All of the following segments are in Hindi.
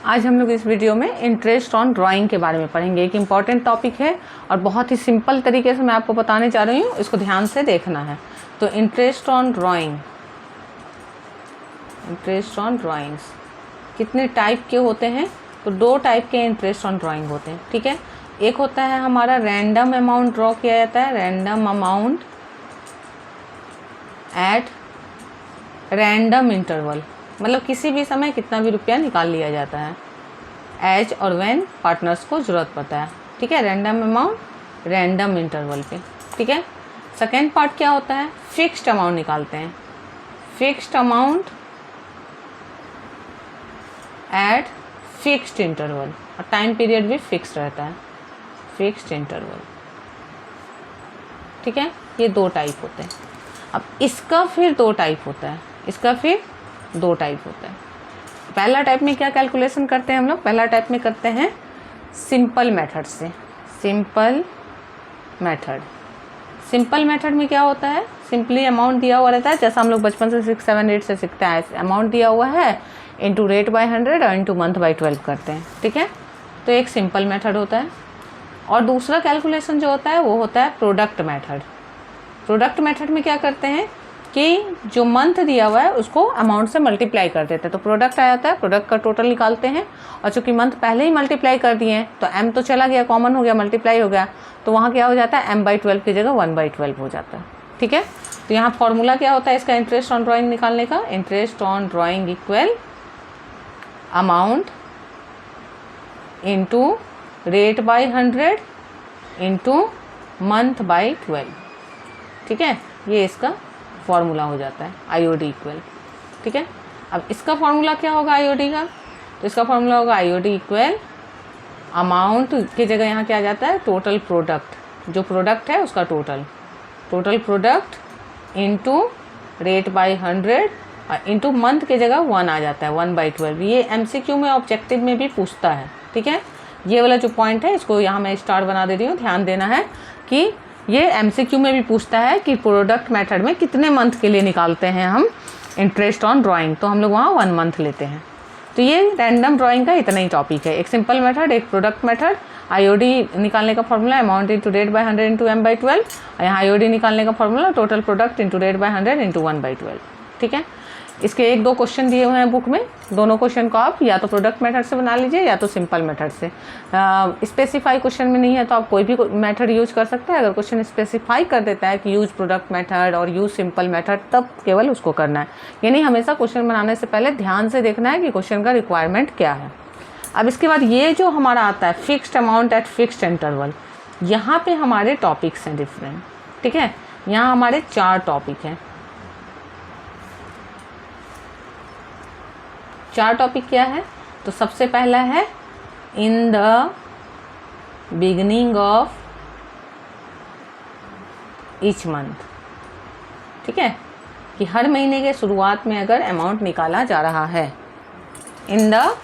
आज हम लोग इस वीडियो में इंटरेस्ट ऑन ड्राइंग के बारे में पढ़ेंगे। एक इम्पॉर्टेंट टॉपिक है और बहुत ही सिंपल तरीके से मैं आपको बताने जा रही हूँ, इसको ध्यान से देखना है। तो interest on drawing, interest on drawings कितने टाइप के होते हैं? तो दो टाइप के इंटरेस्ट ऑन ड्राइंग होते हैं, ठीक है। एक होता है हमारा रैंडम अमाउंट ड्रॉ किया जाता है, random amount at random interval, मतलब किसी भी समय कितना भी रुपया निकाल लिया जाता है एज और व्हेन पार्टनर्स को ज़रूरत पड़ता है, ठीक है। रैंडम अमाउंट रैंडम इंटरवल पे, ठीक है। सेकेंड पार्ट क्या होता है? फिक्स्ड अमाउंट निकालते हैं, fixed amount at fixed interval, और टाइम पीरियड भी फिक्स रहता है, फिक्स्ड इंटरवल, ठीक है। ये दो टाइप होते हैं। अब इसका फिर दो टाइप होता है, इसका फिर दो टाइप होता है। पहला टाइप में क्या कैलकुलेशन करते हैं हम लोग? पहला टाइप में करते हैं सिंपल मेथड से, सिंपल मेथड। सिंपल मेथड में क्या होता है? सिंपली अमाउंट दिया हुआ रहता है, जैसा हम लोग बचपन से 6, 7, 8 से सीखते हैं। अमाउंट दिया हुआ है, इंटू रेट बाई 100 और इंटू मंथ बाई 12 करते हैं, ठीक है। तो एक सिंपल मेथड होता है। और दूसरा कैलकुलेशन जो होता है वो होता है प्रोडक्ट मेथड। प्रोडक्ट मेथड में क्या करते हैं कि जो मंथ दिया हुआ है उसको अमाउंट से मल्टीप्लाई कर देते हैं, तो प्रोडक्ट आ जाता है, प्रोडक्ट का टोटल निकालते हैं। और चूंकि मंथ पहले ही मल्टीप्लाई कर दिए हैं तो m तो चला गया, कॉमन हो गया, मल्टीप्लाई हो गया, तो वहाँ क्या हो जाता है m/12 की जगह 1/12 हो जाता है, ठीक है। तो यहाँ फॉर्मूला क्या होता है इसका इंटरेस्ट ऑन ड्राइंग निकालने का? Interest on drawing equal amount into rate by 100 into month by 12, ठीक है। ये इसका फॉर्मूला हो जाता है IOD इक्वल, ठीक है। अब इसका फॉर्मूला क्या होगा IOD का? तो इसका फॉर्मूला होगा IOD इक्वल अमाउंट की जगह यहाँ क्या आ जाता है? टोटल प्रोडक्ट, जो प्रोडक्ट है उसका total, total product into rate by 100 और इंटू मंथ की जगह 1 आ जाता है, 1/12। ये MCQ में ऑब्जेक्टिव में भी पूछता है, ठीक है। ये वाला जो पॉइंट है इसको यहाँ मैं स्टार बना दे रही हूँ, ध्यान देना है कि ये MCQ में भी पूछता है कि प्रोडक्ट मेथड में कितने मंथ के लिए निकालते हैं हम इंटरेस्ट ऑन ड्राइंग, तो हम लोग वहाँ 1 मंथ लेते हैं। तो ये रैंडम ड्राइंग का इतना ही टॉपिक है, एक सिंपल मेथड, एक प्रोडक्ट मेथड। IOD निकालने का formula amount into rate by 100 into m/12, और यहाँ IOD निकालने का formula total product into rate by 100 into 1/12, ठीक है। इसके 1-2 क्वेश्चन दिए हुए हैं बुक में, दोनों क्वेश्चन को आप या तो प्रोडक्ट मेथड से बना लीजिए या तो सिंपल मेथड से। स्पेसिफाई क्वेश्चन में नहीं है तो आप कोई भी मेथड यूज कर सकते हैं। अगर क्वेश्चन स्पेसिफाई कर देता है कि यूज प्रोडक्ट मेथड और यूज सिंपल मेथड, तब केवल उसको करना है। यानी हमेशा क्वेश्चन बनाने से पहले ध्यान से देखना है कि क्वेश्चन का रिक्वायरमेंट क्या है। अब इसके बाद ये जो हमारा आता है fixed amount at fixed interval, यहाँ पे हमारे टॉपिक्स हैं डिफरेंट, ठीक है। यहाँ हमारे 4 टॉपिक हैं। 4 टॉपिक क्या है? तो सबसे पहला है in the beginning of each month, ठीक है, कि हर महीने के शुरुआत में अगर अमाउंट निकाला जा रहा है, in the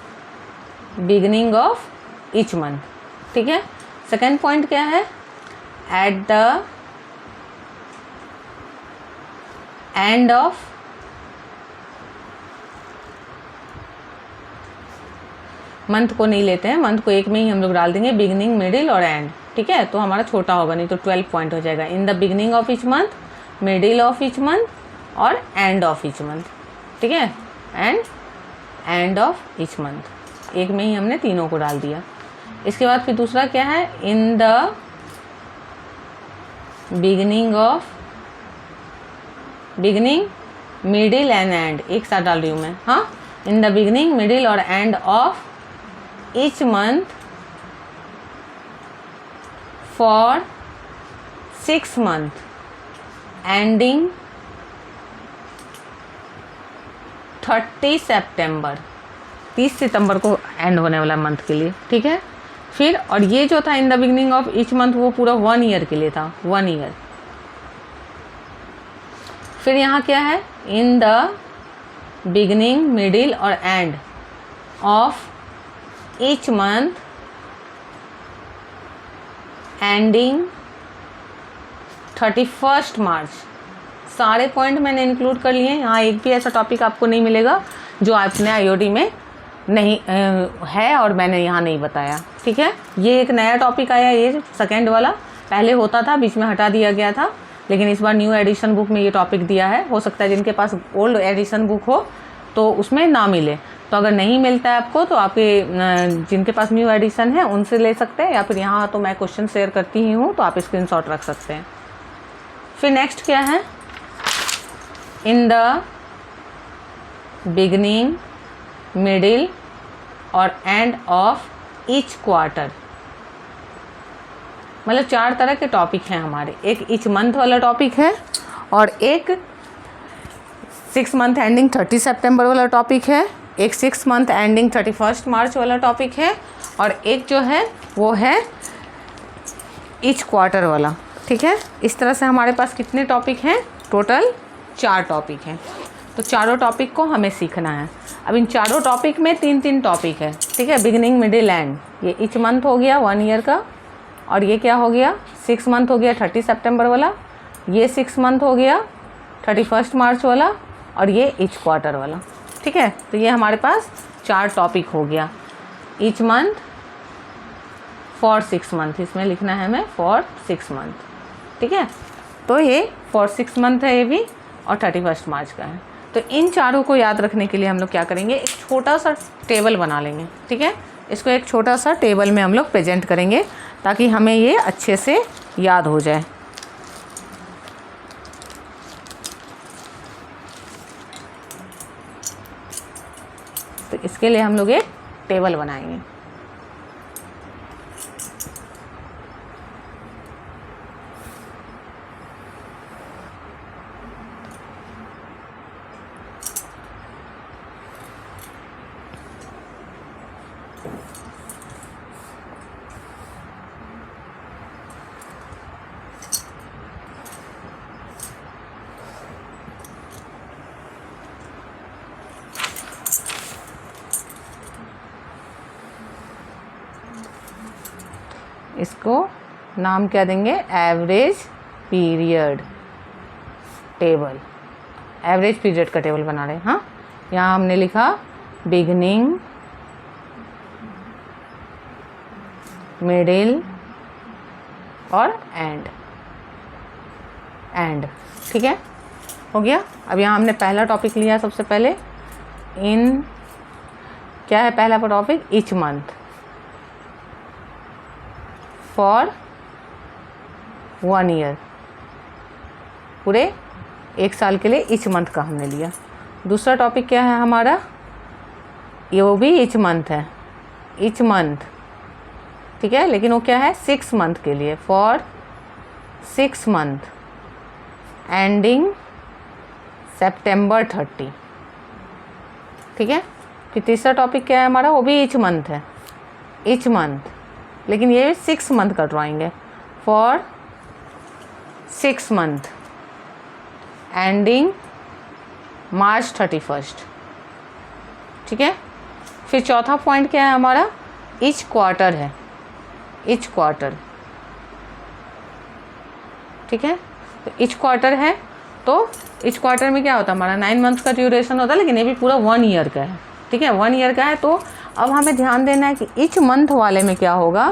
beginning of each month, ठीक है। सेकेंड पॉइंट क्या है? At the end of month को नहीं लेते हैं, मंथ को एक में ही हम लोग डाल देंगे, बिगिनिंग, मिडिल और एंड, ठीक है। तो हमारा छोटा होगा, नहीं तो 12 पॉइंट हो जाएगा। In the beginning of each month, middle of each month और एंड ऑफ ईच मंथ, ठीक है, एंड ऑफ ईच मंथ, एक में ही हमने तीनों को डाल दिया। इसके बाद फिर दूसरा क्या है? In the beginning of, beginning, middle and and, एक साथ डाल रही हूँ मैं, हाँ। इन द बिगिनिंग, मिडिल और end of each month for 6 month ending 30 सितंबर, 30 सितंबर को एंड होने वाला मंथ के लिए, ठीक है। फिर और ये जो था in the beginning of each month, वो पूरा 1 ईयर के लिए था, 1 ईयर। फिर यहाँ क्या है? इन द बिगिनिंग, मिडिल और end of each month ending 31 मार्च। सारे पॉइंट मैंने इंक्लूड कर लिए हैं। यहाँ एक भी ऐसा टॉपिक आपको नहीं मिलेगा जो आपने IOD में नहीं है और मैंने यहाँ नहीं बताया, ठीक है। ये एक नया टॉपिक आया, ये सेकेंड वाला, पहले होता था, बीच में हटा दिया गया था, लेकिन इस बार न्यू एडिशन बुक में ये टॉपिक दिया है। हो सकता है जिनके पास ओल्ड एडिशन बुक हो तो उसमें ना मिले, तो अगर नहीं मिलता है आपको तो आपके जिनके पास न्यू एडिशन है उनसे ले सकते हैं, या फिर यहाँ तो मैं क्वेश्चन शेयर करती ही हूँ तो आप स्क्रीनशॉट रख सकते हैं। फिर नेक्स्ट क्या है, इन द बिगनिंग, मिडिल और एंड ऑफ ईच क्वार्टर। मतलब 4 तरह के टॉपिक हैं हमारे। एक ईच मंथ वाला टॉपिक है, और एक 6 मंथ एंडिंग 30 सितंबर वाला टॉपिक है, एक 6 मंथ एंडिंग 31 मार्च वाला टॉपिक है, और एक जो है वो है ईच क्वार्टर वाला, ठीक है। इस तरह से हमारे पास कितने टॉपिक हैं, टोटल 4 टॉपिक हैं। तो चारों टॉपिक को हमें सीखना है। अब इन चारों टॉपिक में 3-3 टॉपिक है, ठीक है। Beginning, middle, and. ये ईच मंथ हो गया 1 ईयर का, और ये क्या हो गया 6 मंथ हो गया 30 सितंबर वाला, ये 6 मंथ हो गया 31 मार्च वाला, और ये ईच क्वार्टर वाला, ठीक है। तो ये हमारे पास 4 टॉपिक हो गया। ईच मंथ फॉर 6 मंथ, इसमें लिखना है हमें फॉर 6 मंथ, ठीक है। तो ये फॉर 6 मंथ है ये भी, और 31 मार्च का है। तो इन चारों को याद रखने के लिए हम लोग क्या करेंगे, एक छोटा सा टेबल बना लेंगे, ठीक है। इसको एक छोटा सा टेबल में हम लोग प्रेजेंट करेंगे ताकि हमें ये अच्छे से याद हो जाए। तो इसके लिए हम लोग एक टेबल बनाएंगे। इसको नाम क्या देंगे, average period table. Average period का टेबल बना रहे हैं। हाँ, यहाँ हमने लिखा बिगनिंग, मिडिल और एंड। ठीक है, हो गया। अब यहाँ हमने पहला टॉपिक लिया सबसे पहले, इन क्या है पहला topic, each month for 1 year, पूरे 1 साल के लिए ईच मंथ का हमने लिया। दूसरा टॉपिक क्या है हमारा, ये वो भी ईच मंथ है, ईच मंथ, ठीक है, लेकिन वो क्या है 6 मंथ के लिए, फॉर 6 मंथ एंडिंग सितंबर 30, ठीक है। फिर तीसरा टॉपिक क्या है हमारा, वो भी ईच मंथ है, ईच मंथ, लेकिन ये 6 मंथ का ड्राइंग है, फॉर 6 मंथ एंडिंग मार्च 31, ठीक है। फिर चौथा पॉइंट क्या है हमारा, ईच क्वार्टर है, ईच क्वार्टर, ठीक है। तो ईच क्वार्टर है, तो ईच क्वार्टर में क्या होता है हमारा 9 मंथ का ड्यूरेशन होता है, लेकिन ये भी पूरा 1 ईयर का है, ठीक है, 1 ईयर का है। तो अब हमें ध्यान देना है कि ईच मंथ वाले में क्या होगा,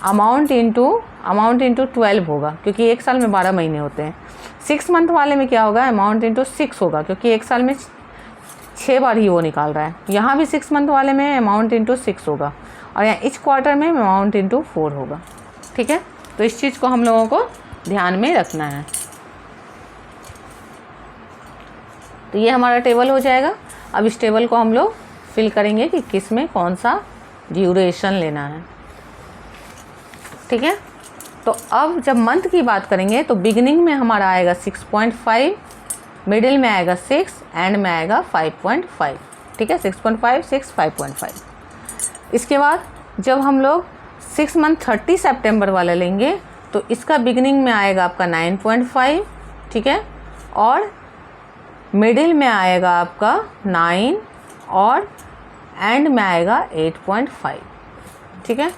अमाउंट इंटू 12 होगा, क्योंकि 1 साल में 12 महीने होते हैं। 6 मंथ वाले में क्या होगा, अमाउंट इंटू 6 होगा, क्योंकि 1 साल में 6 बार ही वो निकाल रहा है। यहाँ भी 6 मंथ वाले में अमाउंट इंटू 6 होगा, और यहाँ ईच क्वार्टर में अमाउंट इंटू 4 होगा, ठीक है। तो इस चीज़ को हम लोगों को ध्यान में रखना है। तो ये हमारा टेबल हो जाएगा। अब इस टेबल को हम लोग फिल करेंगे कि किस में कौन सा ड्यूरेशन लेना है, ठीक है। तो अब जब मंथ की बात करेंगे तो बिगिनिंग में हमारा आएगा 6.5, मिडिल में आएगा 6, एंड में आएगा 5.5, ठीक है, 6.5, 6, 5.5। इसके बाद जब हम लोग 6 मंथ 30 सितंबर वाला लेंगे तो इसका बिगिनिंग में आएगा आपका 9.5, ठीक है, और मिडिल में आएगा आपका 9, और एंड में आएगा 8.5, ठीक है।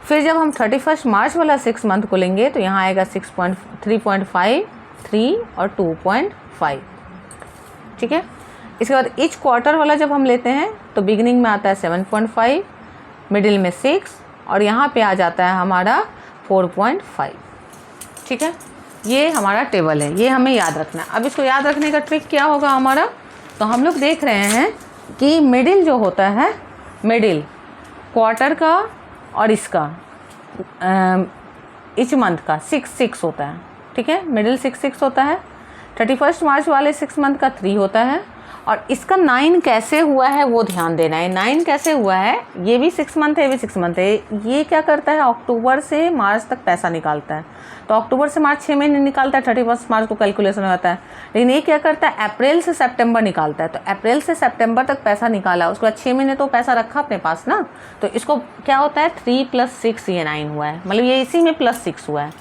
फिर जब हम 31 मार्च वाला 6 मंथ को लेंगे तो यहाँ आएगा 3.5, 3 और 2.5, ठीक है। इसके बाद ईच क्वार्टर वाला जब हम लेते हैं तो बिगिनिंग में आता है 7.5, मिडिल में 6 और यहाँ पे आ जाता है हमारा 4.5। ठीक है, ये हमारा टेबल है, ये हमें याद रखना है। अब इसको याद रखने का ट्रिक क्या होगा हमारा, तो हम लोग देख रहे हैं कि मिडिल जो होता है, मिडिल क्वार्टर का और इसका इच मंथ का 6 होता है। ठीक है, मिडिल 6 होता है। 31 मार्च वाले 6 मंथ का 3 होता है। और इसका 9 कैसे हुआ है वो ध्यान देना है। 9 कैसे हुआ है, ये भी 6 मंथ है, ये भी 6 मंथ है। ये क्या करता है, अक्टूबर से मार्च तक पैसा निकालता है। तो अक्टूबर से मार्च 6 महीने निकालता है, 31 मार्च को कैलकुलेशन होता है। लेकिन ये क्या करता है, अप्रैल से सितंबर निकालता है। तो अप्रैल से सितंबर तक पैसा निकाला, उसके बाद 6 महीने तो पैसा रखा अपने पास ना। तो इसको क्या होता है, 3 + 6 ये 9 हुआ है, मतलब ये इसी में +6 हुआ है।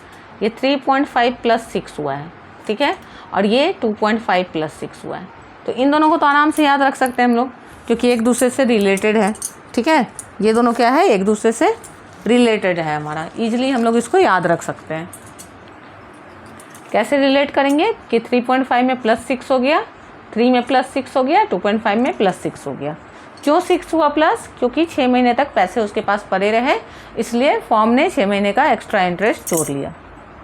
ये 3.5 + 6 हुआ है। ठीक है, और ये 2.5 + 6 हुआ है। तो इन दोनों को तो आराम से याद रख सकते हैं हम लोग, क्योंकि एक दूसरे से रिलेटेड है। ठीक है, ये दोनों क्या है, एक दूसरे से रिलेटेड है हमारा, ईजिली हम लोग इसको याद रख सकते हैं। कैसे रिलेट करेंगे कि 3.5 में +6 हो गया, 3 में +6 हो गया, 2.5 में +6 हो गया। क्यों 6 हुआ प्लस, क्योंकि 6 महीने तक पैसे उसके पास पड़े रहे, इसलिए फॉर्म ने 6 महीने का एक्स्ट्रा इंटरेस्ट जोड़ लिया।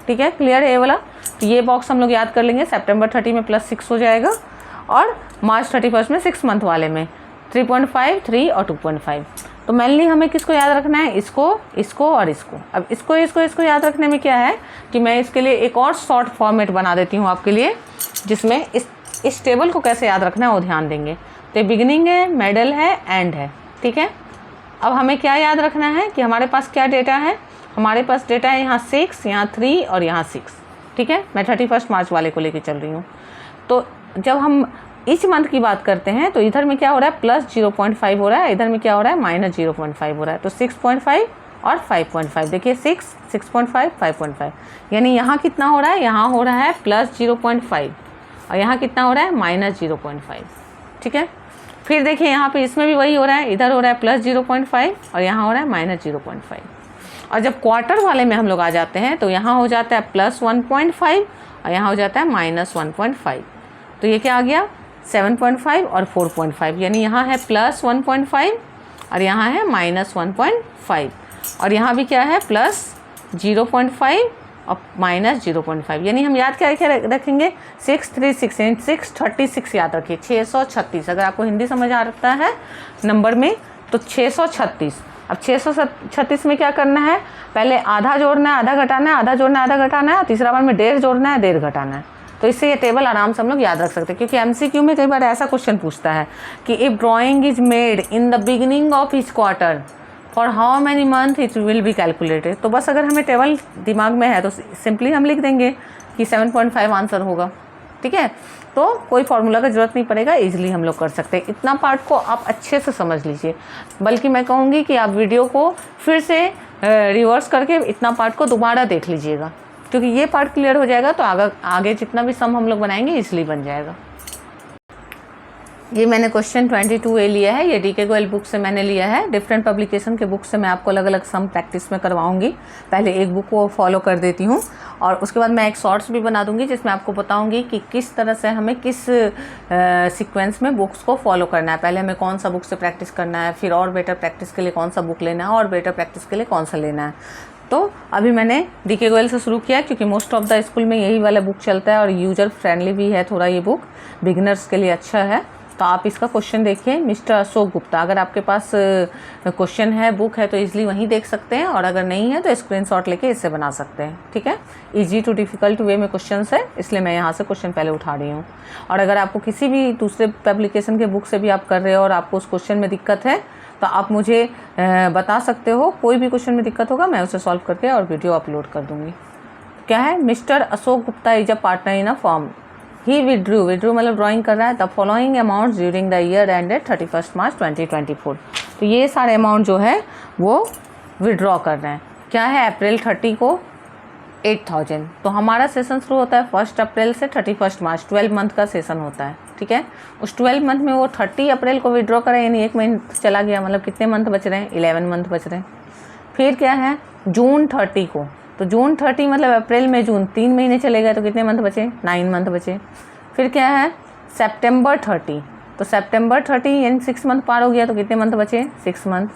ठीक है, क्लियर है ये वाला। तो ये बॉक्स हम लोग याद कर लेंगे। सितंबर 30 में +6 हो जाएगा और मार्च 31 में 6 मंथ वाले में 3.5, 3 और 2.5। तो मेनली हमें किसको याद रखना है, इसको और इसको। अब इसको याद रखने में क्या है कि मैं इसके लिए एक और शॉर्ट फॉर्मेट बना देती हूँ आपके लिए, जिसमें इस टेबल को कैसे याद रखना है वो ध्यान देंगे। तो बिगिनिंग है, मिडल है, एंड है। ठीक है, अब हमें क्या याद रखना है कि हमारे पास क्या डेटा है। हमारे पास डेटा है यहाँ 6, यहाँ 3 और यहाँ 6। ठीक है, मैं 31 मार्च वाले को लेके चल रही हूँ। तो जब हम इच मंथ की बात करते हैं तो इधर में क्या हो रहा है, +0.5 हो रहा है, इधर में क्या हो रहा है, -0.5 हो रहा है। तो 6.5 और 5.5, देखिए 6, 6.5, 5.5, यानी यहाँ कितना हो रहा है, यहाँ हो रहा है +0.5 और यहाँ कितना हो रहा है, -0.5। ठीक है, फिर देखिए यहाँ पे इसमें भी वही हो रहा है, इधर हो रहा है +0.5 और यहाँ हो रहा है -0.5। और जब क्वार्टर वाले में हम लोग आ जाते हैं तो यहाँ हो जाता है +1.5 और यहाँ हो जाता है -1.5। तो ये क्या आ गया, 7.5 और 4.5, यानी यहाँ है +1.5 और यहाँ है -1.5 और यहाँ भी क्या है +0.5 और -0.5। यानी हम याद क्या रखेंगे, 636 याद रखिए, 636। अगर आपको हिंदी समझ आता है नंबर में तो 636। अब 636 में क्या करना है, पहले आधा जोड़ना है, आधा घटाना है, आधा जोड़ना है, आधा घटाना है, और तीसरा बार में 1.5 जोड़ना है, 1.5 घटाना है। तो इससे ये टेबल आराम से हम लोग याद रख सकते हैं, क्योंकि MCQ में कई बार ऐसा क्वेश्चन पूछता है कि if drawing is made in the beginning of each quarter for how many month it will be calculated. तो बस अगर हमें टेबल दिमाग में है तो सिंपली हम लिख देंगे कि 7.5 आंसर होगा। ठीक है, तो कोई फार्मूला का ज़रूरत नहीं पड़ेगा, इजीली हम लोग कर सकते हैं। इतना पार्ट को आप अच्छे से समझ लीजिए, बल्कि मैं कहूँगी कि आप वीडियो को फिर से रिवर्स करके इतना पार्ट को दोबारा देख लीजिएगा, क्योंकि ये पार्ट क्लियर हो जाएगा तो आगे जितना भी सम हम लोग बनाएंगे इसलिए बन जाएगा। ये मैंने क्वेश्चन 22A लिया है, ये DK गोयल बुक से मैंने लिया है। डिफरेंट पब्लिकेशन के बुक से मैं आपको अलग अलग सम प्रैक्टिस में करवाऊंगी। पहले एक बुक को फॉलो कर देती हूँ और उसके बाद मैं एक शॉर्ट्स भी बना दूंगी जिसमें आपको बताऊंगी कि किस तरह से हमें किस सीक्वेंस में बुक्स को फॉलो करना है। पहले हमें कौन सा बुक से प्रैक्टिस करना है, फिर और बेटर प्रैक्टिस के लिए कौन सा बुक लेना है, और बेटर प्रैक्टिस के लिए कौन सा लेना है। तो अभी मैंने DK गोयल से शुरू किया क्योंकि मोस्ट ऑफ द स्कूल में यही वाला बुक चलता है और यूजर फ्रेंडली भी है थोड़ा, ये बुक बिगिनर्स के लिए अच्छा है। तो आप इसका क्वेश्चन देखिए, मिस्टर अशोक गुप्ता। अगर आपके पास क्वेश्चन है, बुक है, तो इजीली वहीं देख सकते हैं, और अगर नहीं है तो स्क्रीनशॉट लेके इससे बना सकते हैं। ठीक है, इजी टू डिफ़िकल्ट वे में क्वेश्चंस है, इसलिए मैं यहाँ से क्वेश्चन पहले उठा रही हूँ। और अगर आपको किसी भी दूसरे पब्लिकेशन के बुक से भी आप कर रहे हो और आपको उस क्वेश्चन में दिक्कत है तो आप मुझे बता सकते हो। कोई भी क्वेश्चन में दिक्कत होगा मैं उसे सॉल्व करके और वीडियो अपलोड कर दूँगी। क्या है, mister Ashok Gupta is a partner in a form. He withdrew मतलब ड्राइंग कर रहा है the following amount during the year ended 31 March 2024। तो ये सारे अमाउंट जो है वो विड्रॉ कर रहे हैं। क्या है, अप्रैल 30 को 8000। तो हमारा सेशन शुरू होता है 1 अप्रैल से 31 मार्च, 12 मंथ का सेशन होता है। ठीक है, उस 12 मंथ में वो 30 अप्रैल को विड्रॉ करें, यानी 1 महीना चला गया, मतलब कितने मंथ बच रहे हैं, 11 मंथ बच रहे हैं। फिर क्या है, जून 30 को, तो जून 30 मतलब अप्रैल में जून 3 महीने चले गए, तो कितने मंथ बचे, 9 मंथ बचे। फिर क्या है, सितंबर 30, तो सितंबर 30 यानी 6 मंथ पार हो गया तो कितने मंथ बचे, 6 मंथ।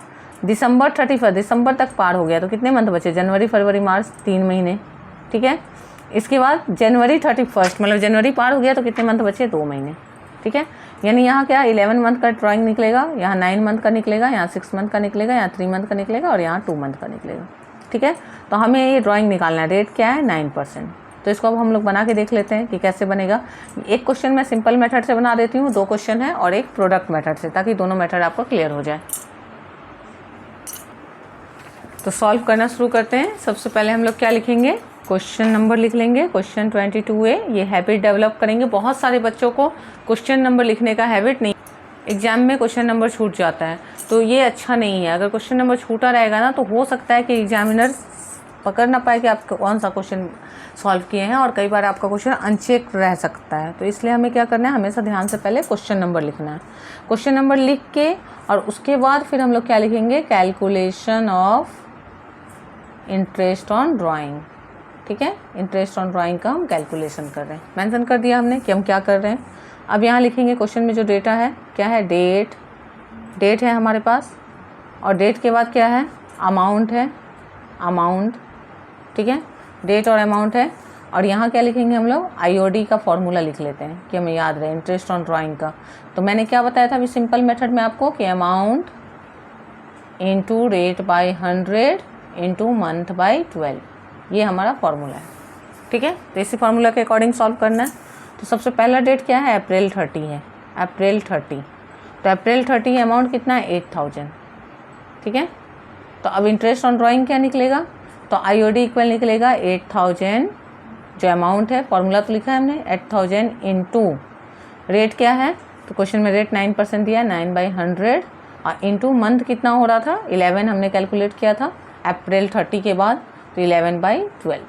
दिसंबर 31 दिसंबर तक पार हो गया तो कितने मंथ बचे, जनवरी फरवरी मार्च 3 महीने, ठीक है। इसके बाद जनवरी 31 मतलब जनवरी पार हो गया तो कितने मंथ बचे, 2 महीने, ठीक है। यानी यहाँ क्या 11 मंथ का ड्राइंग निकलेगा, यहाँ 9 मंथ का निकलेगा, यहाँ 6 मंथ का निकलेगा, यहाँ 3 मंथ का निकलेगा और यहाँ 2 मंथ का निकलेगा, ठीक है। तो हमें ये ड्राइंग निकालना है, रेट क्या है 9%। तो इसको अब हम लोग बना के देख लेते हैं कि कैसे बनेगा। एक क्वेश्चन मैं सिंपल मेथड से बना देती हूँ, 2 क्वेश्चन है और एक प्रोडक्ट मेथड से, ताकि दोनों मेथड आपको क्लियर हो जाए। तो सॉल्व करना शुरू करते हैं। सबसे पहले हम लोग क्या लिखेंगे, क्वेश्चन नंबर लिख लेंगे, क्वेश्चन 22A। ये हैबिट डेवलप करेंगे। बहुत सारे बच्चों को क्वेश्चन नंबर लिखने का हैबिट नहीं, एग्जाम में क्वेश्चन नंबर छूट जाता है, तो ये अच्छा नहीं है। अगर क्वेश्चन नंबर छूटा रहेगा ना तो हो सकता है कि एग्जामिनर पकड़ ना पाए कि आप कौन सा क्वेश्चन सॉल्व किए हैं और कई बार आपका क्वेश्चन अनचेक रह सकता है। तो इसलिए हमें क्या करना है, हमेशा ध्यान से पहले क्वेश्चन नंबर लिखना है। क्वेश्चन नंबर लिख के और उसके बाद फिर हम लोग क्या लिखेंगे, calculation of interest on drawing, ठीक है। इंटरेस्ट ऑन ड्राइंग का हम कैलकुलेशन कर रहे हैं, मेंशन कर दिया हमने कि हम क्या कर रहे हैं। अब यहाँ लिखेंगे क्वेश्चन में जो डेटा है क्या है, डेट है हमारे पास, और डेट के बाद क्या है, अमाउंट है, अमाउंट, ठीक है। डेट और अमाउंट है, और यहाँ क्या लिखेंगे हम लोग, IOD का फॉर्मूला लिख लेते हैं कि हमें याद रहे, इंटरेस्ट ऑन ड्राइंग का। तो मैंने क्या बताया था अभी सिंपल मेथड में आपको कि amount into rate by 100 into month by 12, ये हमारा फॉर्मूला है, ठीक है। तो इसी फार्मूला के अकॉर्डिंग सॉल्व करना है। तो सबसे पहला डेट क्या है, अप्रैल 30 है, अप्रैल 30। तो अप्रैल 30 अमाउंट कितना है, 8000, ठीक है। तो अब इंटरेस्ट ऑन ड्राइंग क्या निकलेगा, तो IOD इक्वल निकलेगा 8000, जो अमाउंट है, फॉर्मूला तो लिखा है हमने 8000 इंटू रेट क्या है, तो क्वेश्चन में रेट 9% दिया, 9/100, और इंटू मंथ कितना हो रहा था, 11 हमने कैलकुलेट किया था अप्रैल 30 के बाद, तो 11/12।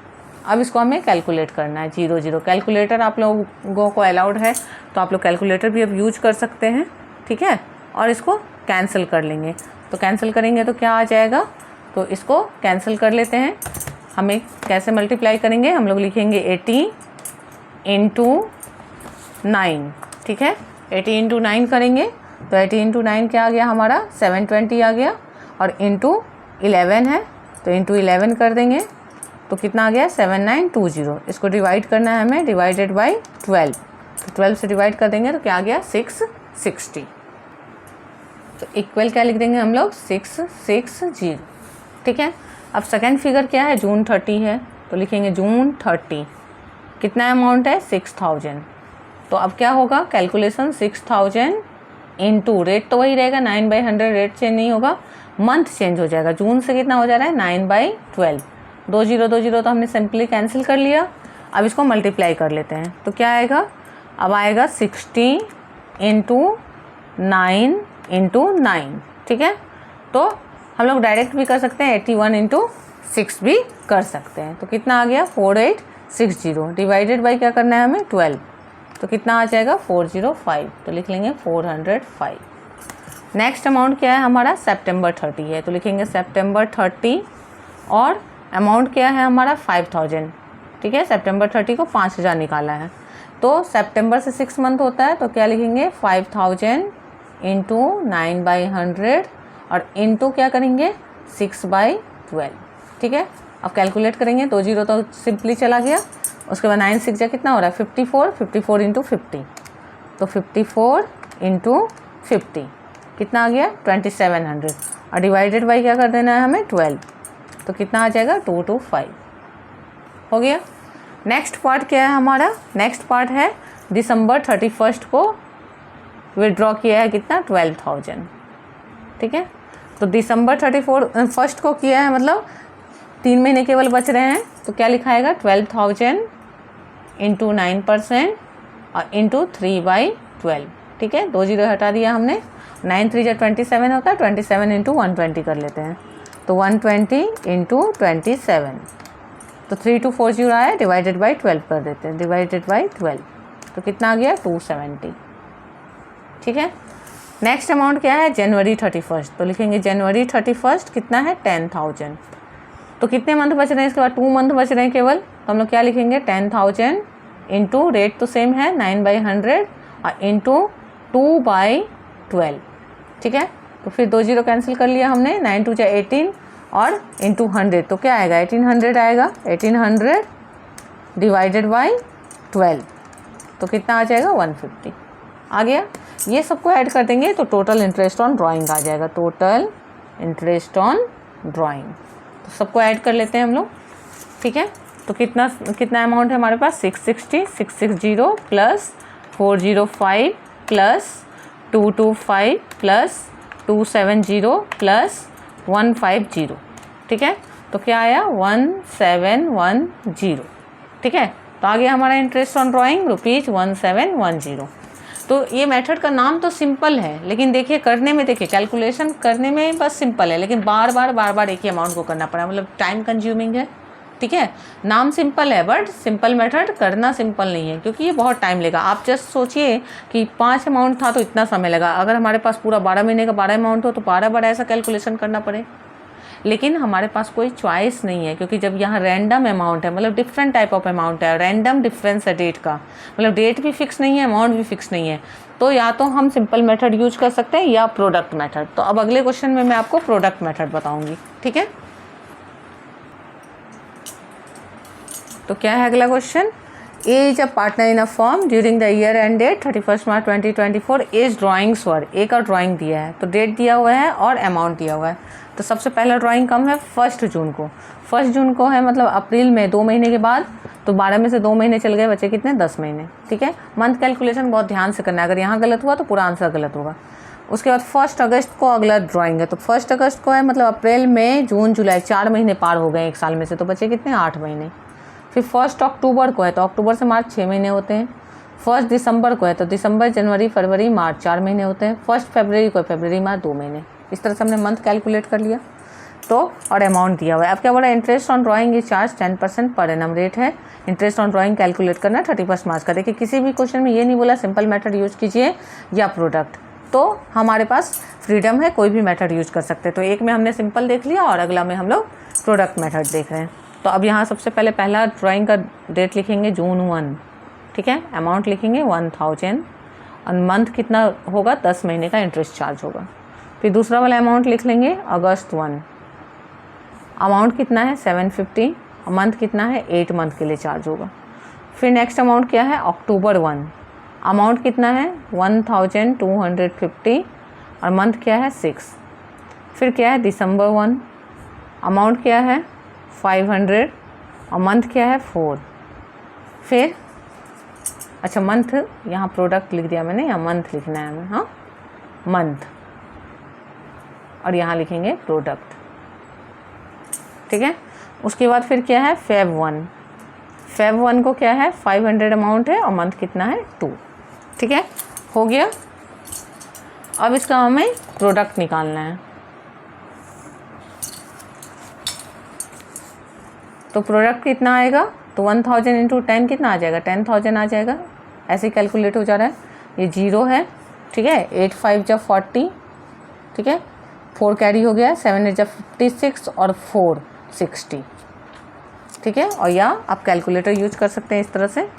अब इसको हमें कैलकुलेट करना है, 0 कैलकुलेटर आप लोगों को अलाउड है तो आप लोग कैलकुलेटर भी अब यूज कर सकते हैं, ठीक है। और इसको कैंसिल कर लेंगे, तो कैंसिल करेंगे तो क्या आ जाएगा, तो इसको कैंसिल कर लेते हैं। हमें कैसे मल्टीप्लाई करेंगे, हम लोग लिखेंगे 80 इंटू 9, ठीक है। 80 इंटू 9 करेंगे तो 80 इंटू 9 क्या आ गया हमारा, 720 आ गया, और इंटू 11 है तो इंटू 11 कर देंगे तो कितना आ गया, 7920। इसको डिवाइड करना है हमें, डिवाइडेड बाई 12, तो 12 से डिवाइड कर देंगे तो क्या आ गया, 660। तो इक्वल क्या लिख देंगे हम लोग, 660, ठीक है। अब सेकेंड फिगर क्या है, जून 30 है, तो लिखेंगे जून 30, कितना अमाउंट है, 6000। तो अब क्या होगा, कैलकुलेशन 6000 इंटू रेट तो वही रहेगा 9/100, रेट चेंज नहीं होगा, मंथ चेंज हो जाएगा। जून से कितना हो जा रहा है, 9/12, 20 तो हमने सिंपली कैंसिल कर लिया। अब इसको मल्टीप्लाई कर लेते हैं तो क्या आएगा, अब आएगा 60 इंटू 9 इंटू 9, ठीक है। तो हम लोग डायरेक्ट भी कर सकते हैं, 81 इंटू 6 भी कर सकते हैं। तो कितना आ गया, 4860, डिवाइडेड बाई क्या करना है हमें, 12, तो कितना आ जाएगा, 405, तो लिख लेंगे 405। नेक्स्ट अमाउंट क्या है हमारा, सितंबर 30 है, तो लिखेंगे सितंबर 30, और अमाउंट क्या है हमारा, 5000, ठीक है। सितंबर 30 को 5000 निकाला है, तो सितंबर से 6 मंथ होता है, तो क्या लिखेंगे, 5000 इंटू 9/100, और इंटू क्या करेंगे, 6/12, ठीक है। अब कैलकुलेट करेंगे, 20 तो सिंपली चला गया, उसके बाद 9 6 कितना हो रहा है, 54 इंटू 50, तो 54 इंटू 50 कितना आ गया, 2700, और डिवाइडेड बाई क्या कर देना है हमें, 12, तो कितना आ जाएगा, 225, हो गया। नेक्स्ट पार्ट क्या है हमारा, नेक्स्ट पार्ट है दिसंबर 31 को विड्रॉ किया है कितना, 12000, ठीक है। तो दिसंबर 31 को किया है, मतलब 3 महीने केवल बच रहे हैं, तो क्या लिखाएगा, 12000 इंटू 9% और इंटू 3/12, ठीक है। 20 हटा दिया हमने, 9 3 27 होता है, 27 इंटू 120 कर लेते हैं, तो 120 इंटू 27, तो 3240 आया, डिवाइडेड बाई 12 कर देते हैं, डिवाइडेड बाई 12, तो कितना आ गया, 270, ठीक है। नेक्स्ट अमाउंट क्या है, जनवरी 31, तो लिखेंगे जनवरी 31 कितना है, 10000। तो कितने मंथ बच रहे हैं, इसके बाद 2 मंथ बच रहे हैं केवल, तो हम लोग क्या लिखेंगे, 10000 इंटू रेट तो सेम है 9/100, और इंटू 2/12, ठीक है। तो फिर 2 जीरो कैंसिल कर लिया हमने, 9 2 जा 18 और इंटू 100, तो क्या आएगा 1800 आएगा। 1800 डिवाइडेड बाई 12 तो कितना आ जाएगा 150 आ गया। ये सबको ऐड कर देंगे तो टोटल इंटरेस्ट ऑन ड्राइंग आ जाएगा, टोटल इंटरेस्ट ऑन ड्राइंग। तो सबको ऐड कर लेते हैं हम लोग, ठीक है। तो कितना अमाउंट है हमारे पास 660 660 प्लस 405 प्लस 225 प्लस 270 प्लस 150, ठीक है। तो क्या आया 1710, ठीक है। तो आ गया हमारा इंटरेस्ट ऑन ड्राइंग ₹1710। तो ये मेथड का नाम तो सिंपल है, लेकिन देखिए करने में, देखिए कैलकुलेशन करने में बस सिंपल है, लेकिन बार बार एक ही अमाउंट को करना पड़ा, मतलब टाइम कंज्यूमिंग है, ठीक है। नाम सिंपल है बट सिंपल मेथड करना सिंपल नहीं है, क्योंकि ये बहुत टाइम लेगा। आप जस्ट सोचिए कि 5 अमाउंट था तो इतना समय लगा, अगर हमारे पास पूरा 12 महीने का 12 अमाउंट हो तो 12 ऐसा कैलकुलेशन करना पड़े। लेकिन हमारे पास कोई चॉइस नहीं है, क्योंकि जब यहाँ रैंडम अमाउंट है, मतलब डिफरेंट टाइप ऑफ अमाउंट है, रैंडम डिफरेंस है डेट का, मतलब डेट भी फिक्स नहीं है, अमाउंट भी फिक्स नहीं है, तो या तो हम सिंपल मेथड यूज कर सकते हैं या प्रोडक्ट मेथड। तो अब अगले क्वेश्चन में मैं आपको प्रोडक्ट मेथड बताऊंगी, ठीक है। तो क्या है अगला question, as a partner in a firm during the year end date 31 March 2024 as drawings were, A का ड्राइंग दिया है, तो डेट दिया हुआ है और अमाउंट दिया हुआ है। तो सबसे पहला ड्राइंग कम है 1 जून को, 1 जून को है मतलब अप्रैल में 2 महीने के बाद, तो 12 में से 2 महीने चल गए, बचे कितने 10 महीने, ठीक है। मंथ कैलकुलेशन बहुत ध्यान से करना है, अगर यहाँ गलत हुआ तो पूरा आंसर गलत होगा। उसके बाद 1 अगस्त को अगला ड्राइंग है, तो 1 अगस्त को है मतलब अप्रैल मई जून जुलाई 4 महीने पार हो गए एक साल में से, तो बचे कितने 8 महीने। फिर 1 अक्टूबर को है, तो अक्टूबर से मार्च 6 महीने होते हैं। 1 दिसंबर को है, तो दिसंबर जनवरी फरवरी मार्च 4 महीने होते हैं। 1 फरवरी को फरवरी मार्च 2 महीने। इस तरह से हमने मंथ कैलकुलेट कर लिया, तो और अमाउंट दिया हुआ है। अब क्या बोला, interest on drawing is charge 10% per annum rate है। इंटरेस्ट ऑन ड्राइंग कैलकुलेट करना 31 मार्च का। देखिए किसी भी क्वेश्चन में ये नहीं बोला सिंपल मेथड यूज कीजिए या प्रोडक्ट, तो हमारे पास फ्रीडम है, कोई भी मेथड यूज कर सकते हैं। तो एक में हमने सिंपल देख लिया और अगला में हम लोग प्रोडक्ट मेथड देख रहे हैं। तो अब यहाँ सबसे पहले पहला ड्राइंग का डेट लिखेंगे जून 1, ठीक है। अमाउंट लिखेंगे 1000 और मंथ कितना होगा 10 महीने का इंटरेस्ट चार्ज होगा। फिर दूसरा वाला अमाउंट लिख लेंगे अगस्त 1, अमाउंट कितना है 750 और मंथ कितना है 8 मंथ के लिए चार्ज होगा। फिर नेक्स्ट अमाउंट क्या है अक्टूबर 1, अमाउंट कितना है 1250 और मंथ क्या है 6। फिर क्या है दिसंबर 1, अमाउंट क्या है 500 और मंथ क्या है 4। फिर अच्छा मंथ, यहाँ प्रोडक्ट लिख दिया मैंने, यहाँ मंथ लिखना है हमें, हाँ मंथ, और यहाँ लिखेंगे प्रोडक्ट, ठीक है। उसके बाद फिर क्या है फेब 1 को क्या है 500 अमाउंट है और मंथ कितना है 2, ठीक है। हो गया। अब इसका हमें प्रोडक्ट निकालना है, तो प्रोडक्ट कितना आएगा, तो 1000 इंटू 10 कितना आ जाएगा 10,000 आ जाएगा। ऐसे कैलकुलेट हो जा रहा है, ये 0 है, ठीक है। 8 5 जब 40, ठीक है। 4 कैरी हो गया, 7 जब 56 और 4 60, ठीक है। और या आप कैलकुलेटर यूज कर सकते हैं इस तरह से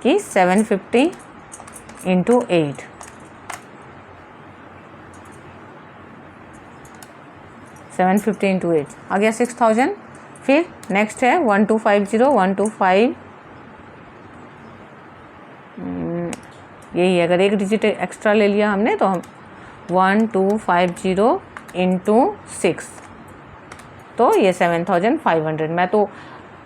कि 750 इंटू 8, 750 इंटू 8 आ गया 6000। फिर नेक्स्ट है 1250 यही है, अगर एक डिजिट एक्स्ट्रा ले लिया हमने तो हम 1250 इंटू 6, तो ये 7500। मैं तो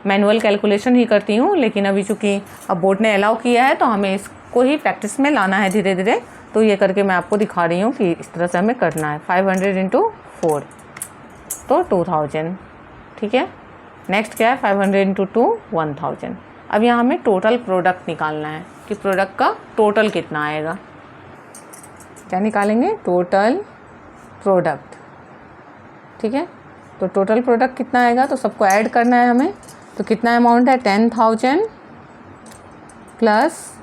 मैनुअल कैलकुलेशन ही करती हूँ, लेकिन अभी चूँकि अब बोर्ड ने अलाउ किया है तो हमें इसको ही प्रैक्टिस में लाना है धीरे धीरे, तो ये करके मैं आपको दिखा रही हूँ कि इस तरह से हमें करना है। 500 इंटू 4 तो 2000, ठीक है। नेक्स्ट क्या है 500 इंटू 2 1000। अब यहाँ हमें टोटल प्रोडक्ट निकालना है कि प्रोडक्ट का टोटल कितना आएगा। क्या निकालेंगे, टोटल प्रोडक्ट, ठीक है। तो टोटल प्रोडक्ट कितना आएगा, तो सबको ऐड करना है हमें। तो कितना अमाउंट है 10,000 प्लस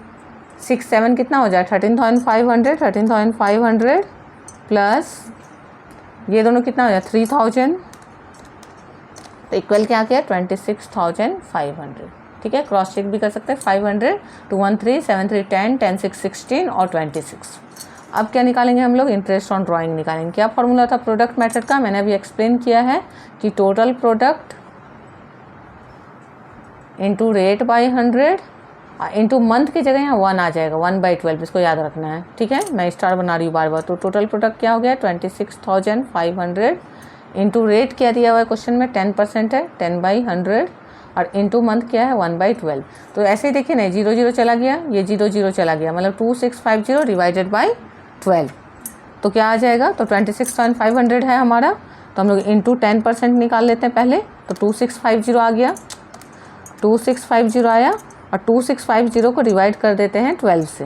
6 7 कितना हो जाए 13,500 प्लस ये दोनों कितना हो जाए 3,000, तो इक्वल क्या किया 26,500, ठीक है। क्रॉस चेक भी कर सकते हैं 500 2 1 3 7 3 10 10 6 16 और 26। अब क्या निकालेंगे हम लोग, इंटरेस्ट ऑन ड्राइंग निकालेंगे। क्या फॉर्मूला था प्रोडक्ट मेथड का, मैंने अभी एक्सप्लेन किया है कि total product into rate by 100 into month की जगह यहाँ 1 आ जाएगा, 1/12, इसको याद रखना है, ठीक है। मैं स्टार बना रही हूँ बार बार। तो टोटल प्रोडक्ट क्या हो गया 26,500 इंटू रेट क्या दिया हुआ है क्वेश्चन में 10% है, 10/100 और इंटू मंथ क्या है 1/12। तो ऐसे ही देखिए ना, 0 0 चला गया, ये 0 0 चला गया, मतलब 2650 डिवाइडेड बाई 12 तो क्या आ जाएगा। तो 26,500 है हमारा, तो हम लोग इंटू 10% निकाल लेते हैं पहले। तो 2650 आ गया, 2650 आया और 2650 को डिवाइड कर देते हैं 12 से,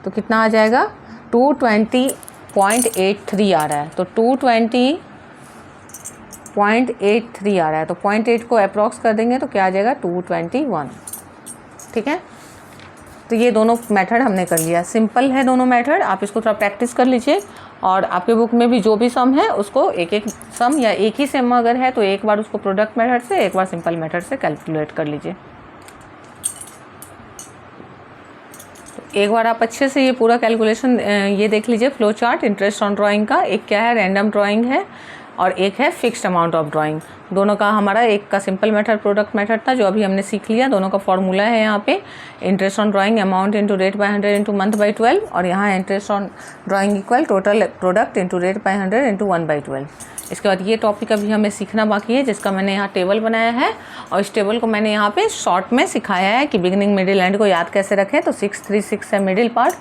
तो कितना आ जाएगा 220.83 आ रहा है। तो 220.83 आ रहा है, तो 0.8 को अप्रॉक्स कर देंगे तो क्या आ जाएगा 221, ठीक है। तो ये दोनों मेथड हमने कर लिया, सिंपल है दोनों मेथड, आप इसको थोड़ा प्रैक्टिस कर लीजिए। और आपके बुक में भी जो भी सम है उसको एक एक सम या एक ही सम अगर है तो एक बार उसको प्रोडक्ट मेथड से, एक बार सिंपल मेथड से कैलकुलेट कर लीजिए। एक बार आप अच्छे से ये पूरा कैलकुलेशन ये देख लीजिए, flow chart interest on drawing का, एक क्या है रैंडम ड्राइंग है और एक है फिक्स्ड अमाउंट ऑफ ड्राइंग। दोनों का हमारा एक का सिंपल मेथड प्रोडक्ट मेथड था जो अभी हमने सीख लिया, दोनों का फॉर्मूला है यहाँ पे interest on drawing amount into rate by 100 into month by 12 और यहाँ interest on drawing equal total product into rate by 100 into 1/12। इसके बाद ये टॉपिक अभी हमें सीखना बाकी है जिसका मैंने यहाँ टेबल बनाया है और इस टेबल को मैंने यहाँ पे शॉर्ट में सिखाया है कि बिगिनिंग मिडिल एंड को याद कैसे रखें। तो 636 है मिडिल पार्ट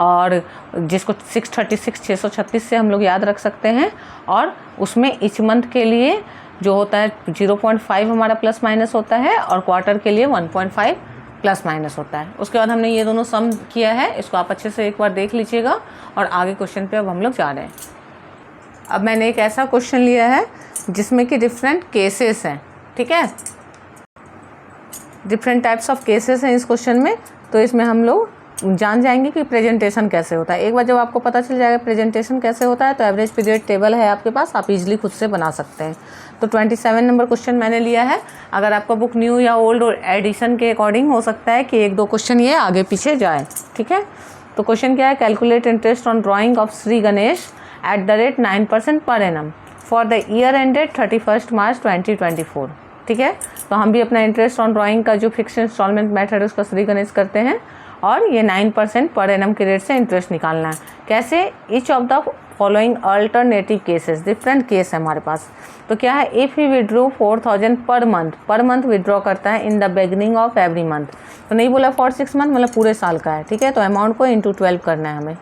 और जिसको 636 636 से हम लोग याद रख सकते हैं और उसमें इच मंथ के लिए जो होता है 0.5 हमारा प्लस माइनस होता है और क्वार्टर के लिए 1.5 प्लस माइनस होता है। उसके बाद हमने ये दोनों सम किया है, इसको आप अच्छे से एक बार देख लीजिएगा और आगे क्वेश्चन पे अब हम लोग जा रहे हैं। अब मैंने एक ऐसा क्वेश्चन लिया है जिसमें कि डिफरेंट केसेस हैं, ठीक है, डिफरेंट टाइप्स ऑफ केसेस हैं इस क्वेश्चन में। तो इसमें हम लोग जान जाएंगे कि प्रेजेंटेशन कैसे होता है। एक बार जब आपको पता चल जाएगा प्रेजेंटेशन कैसे होता है तो एवरेज पीरियड टेबल है आपके पास, आप इजीली खुद से बना सकते हैं। तो 27 नंबर क्वेश्चन मैंने लिया है। अगर आपका बुक न्यू या ओल्ड और एडिशन के अकॉर्डिंग हो सकता है कि 1-2 क्वेश्चन ये आगे पीछे जाए, ठीक है। तो क्वेश्चन क्या है, calculate interest on drying of Shri Ganesh at the rate 9% per annum for the year ended 31 March 2024, ठीक है। तो हम भी अपना इंटरेस्ट ऑन ड्राइंग का जो फिक्स इंस्टॉलमेंट मेथड है उसका श्री गणेश करते हैं और ये 9% पर एनम के रेट से इंटरेस्ट निकालना है। कैसे, each of the following alternative cases, different case है हमारे पास। तो क्या है, if he withdraw 4000 per month withdraw करता है in the beginning of every month. तो नहीं बोला फॉर 6 मंथ, मतलब पूरे साल का है, ठीक है। तो अमाउंट को इंटू 12 करना है हमें,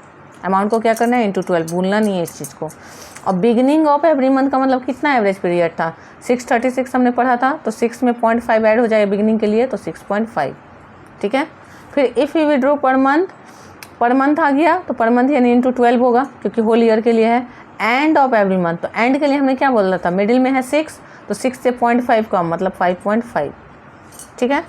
अमाउंट को क्या करना है इंटू 12, भूलना नहीं है इस चीज़ को। और बिगिनिंग ऑफ एवरी मंथ का मतलब कितना एवरेज पीरियड था, 636 हमने पढ़ा था, तो 6 में 0.5 ऐड हो जाएगा बिगिनिंग के लिए, तो 6.5, ठीक है। फिर if you withdraw per month आ गया तो पर मंथ यानी इंटू 12 होगा क्योंकि होल ईयर के लिए है। एंड ऑफ एवरी मंथ, तो एंड के लिए हमने क्या बोला था, मिडिल में है 6, तो 6 से 0.5 कम मतलब 5.5, ठीक है।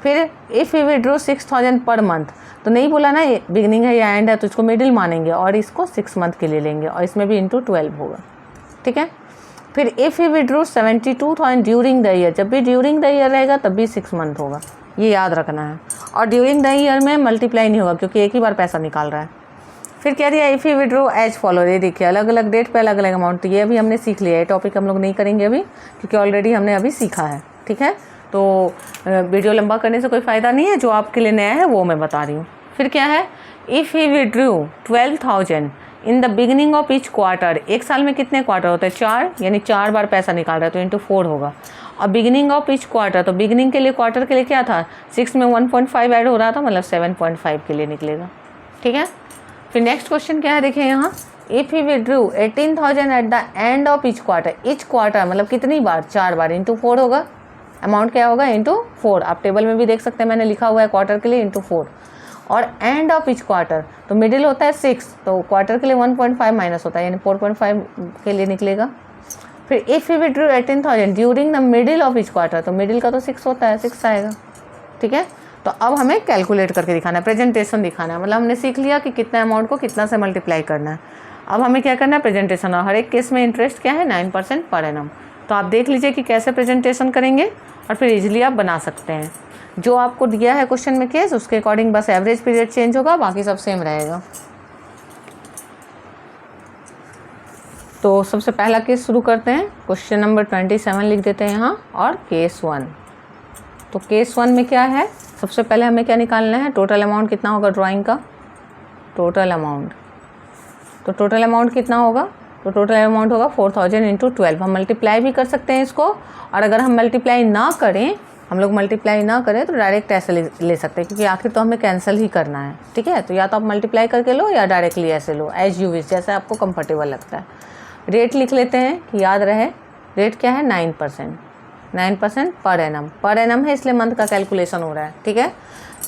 फिर if you withdraw 6000 per month, तो नहीं बोला ना ये बिगनिंग है या एंड है, तो इसको मिडिल मानेंगे और इसको 6 मंथ के लिए लेंगे और इसमें भी इंटू 12 होगा, ठीक है। फिर if you withdraw 72,000 during the year, जब भी ड्यूरिंग द ईयर रहेगा तब भी 6 मंथ होगा, ये याद रखना है। और ड्यूरिंग द ईयर में मल्टीप्लाई नहीं होगा क्योंकि एक ही बार पैसा निकाल रहा है। फिर क्या दिया, if you withdraw as follow, ये देखिए अलग अलग डेट पे अलग अलग अमाउंट, तो ये अभी हमने सीख लिया है, टॉपिक हम लोग नहीं करेंगे अभी क्योंकि ऑलरेडी हमने अभी सीखा है, ठीक है। तो वीडियो लंबा करने से कोई फ़ायदा नहीं है, जो आपके लिए नया है वो मैं बता रही हूँ। फिर क्या है, if he withdrew 12,000 in the beginning of each quarter, एक साल में कितने क्वार्टर होते हैं, 4, यानी 4 बार पैसा निकाल रहा है तो इंटू 4 होगा। और बिगिनिंग ऑफ ईच क्वार्टर, तो बिगिनिंग के लिए क्वार्टर के लिए क्या था, 6 में 1.5 ऐड हो रहा था मतलब 7.5 के लिए निकलेगा, ठीक है। फिर नेक्स्ट क्वेश्चन क्या है, देखिए यहाँ, if he withdrew 18,000 at the end of each quarter मतलब कितनी बार, 4 बार, इंटू 4 होगा। अमाउंट क्या होगा, इंटू 4, आप टेबल में भी देख सकते हैं मैंने लिखा हुआ है क्वार्टर के लिए इंटू 4। और एंड ऑफ ईच क्वार्टर, तो मिडिल होता है 6, तो क्वार्टर के लिए 1.5 माइनस होता है यानी 4.5 के लिए निकलेगा। फिर if you withdrew 18,000 during the middle of each quarter, तो मिडिल का तो 6 होता है, 6 आएगा, ठीक है। तो अब हमें कैलकुलेट करके दिखाना है, प्रेजेंटेशन दिखाना है, मतलब हमने सीख लिया कि कितना अमाउंट को कितना से मल्टीप्लाई करना है। अब हमें क्या करना है, प्रेजेंटेशन, और हर एक केस में इंटरेस्ट क्या है 9% पर एनम। तो आप देख लीजिए कि कैसे प्रेजेंटेशन करेंगे और फिर इजीली आप बना सकते हैं। जो आपको दिया है क्वेश्चन में केस, उसके अकॉर्डिंग बस एवरेज पीरियड चेंज होगा, बाकी सब सेम रहेगा। तो सबसे पहला केस शुरू करते हैं। क्वेश्चन नंबर 27 लिख देते हैं यहाँ और केस 1। तो केस 1 में क्या है, सबसे पहले हमें क्या निकालना है, टोटल अमाउंट कितना होगा ड्राइंग का, टोटल अमाउंट। तो टोटल अमाउंट कितना होगा, तो टोटल अमाउंट होगा 4000 इंटू 12। हम मल्टीप्लाई भी कर सकते हैं इसको, और अगर हम मल्टीप्लाई ना करें, हम लोग मल्टीप्लाई ना करें तो डायरेक्ट ऐसे ले सकते हैं, क्योंकि आखिर तो हमें कैंसिल ही करना है। ठीक है, तो या तो आप मल्टीप्लाई करके लो या डायरेक्टली ऐसे लो, एज यू विश, जैसे आपको कंफर्टेबल लगता है। रेट लिख लेते हैं कि याद रहे, रेट क्या है 9%, 9% पर एनम। पर एनम है इसलिए मंथ का कैलकुलेशन हो रहा है। ठीक है,